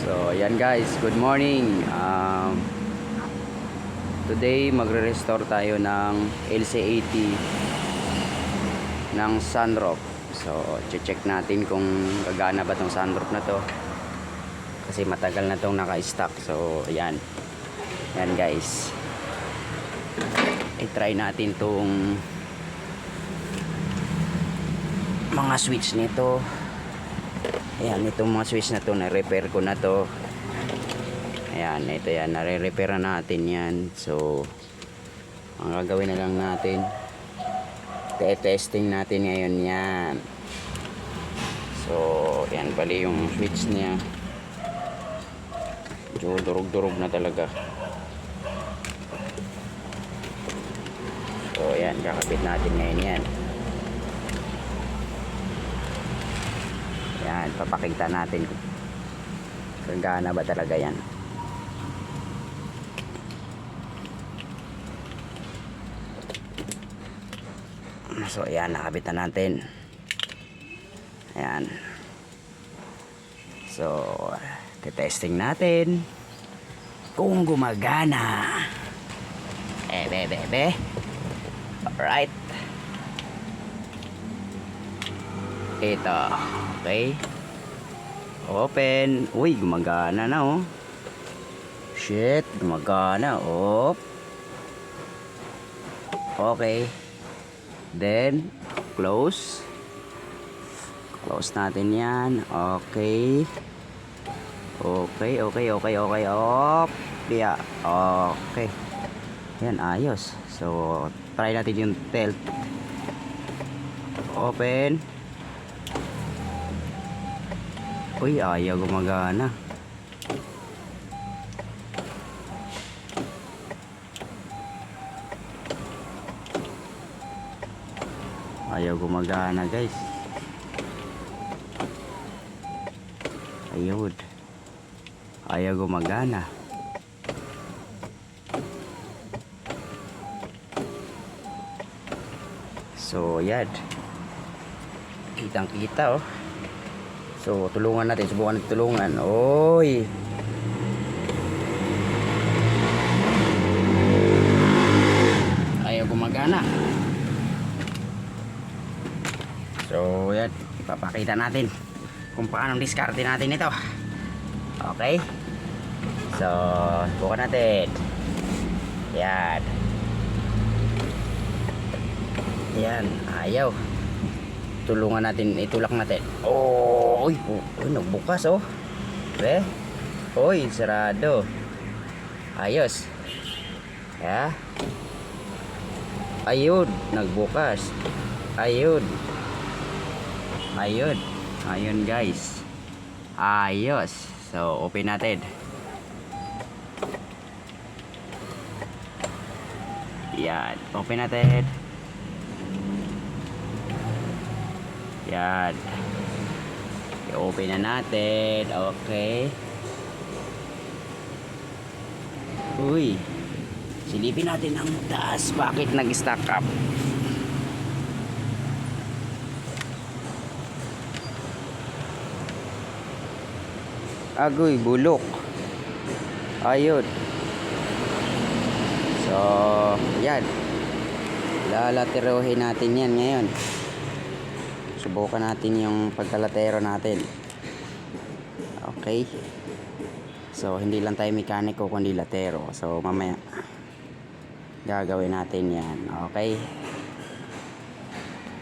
So, ayan guys, good morning. Today, magre-restore tayo ng LC80 ng sunroof. So, check natin kung gagana ba tong sunroof na to. Kasi matagal na tong naka-stock. So, ayan. Ayan guys. I-try natin tong mga switch nito. Ayan, itong mga switch na to, na-repair ko na to. Ayan, ito yan, nare-repair na natin yan. So, ang gagawin na lang natin, testing natin ngayon yan. So, ayan, bali yung switch niya. Medyo durog-durog na talaga. So, ayan, kakabit natin ngayon yan. Yan, papakita natin kung gana ba talaga yan. So ayan, nakabit na natin. Ayan. So testing natin kung gumagana. Bebe. Alright. Ito. Okay. Open. Uy, gumagana na oh. Shit, gumagana. Op. Okay. Then, close. Close natin yan. Okay. Okay. Op. Yeah. Okay. Yan, ayos. So, try natin yung tilt. Open. Uy, ayaw gumagana. Ayaw gumagana guys. Ayun. Ayaw gumagana. So yan. Kitang kita oh. So tulungan natin. Subukan natin tulungan. Oy. Ayaw gumagana. So yan, ipapakita natin kung paano diskarte natin ito. Okay. So bukan natin. Yan. Yan, ayaw. Tulungan natin, itulak natin. Oh, uy, nagbukas oh. Uy, sarado. Ayos. Ya. Ayun, nagbukas. Ayun guys, ayos. So open natin. Yan, open natin. Yan, i-open na natin. Okay. Uy, silipin natin ang taas. Bakit nag-stack up? Agoy, bulok. Ayun. So, yan. Lalaterohin natin yan ngayon. Subukan natin yung pagkalatero natin. Okay. So, hindi lang tayo mekaniko kundi latero. So, mamaya gagawin natin yan. Okay.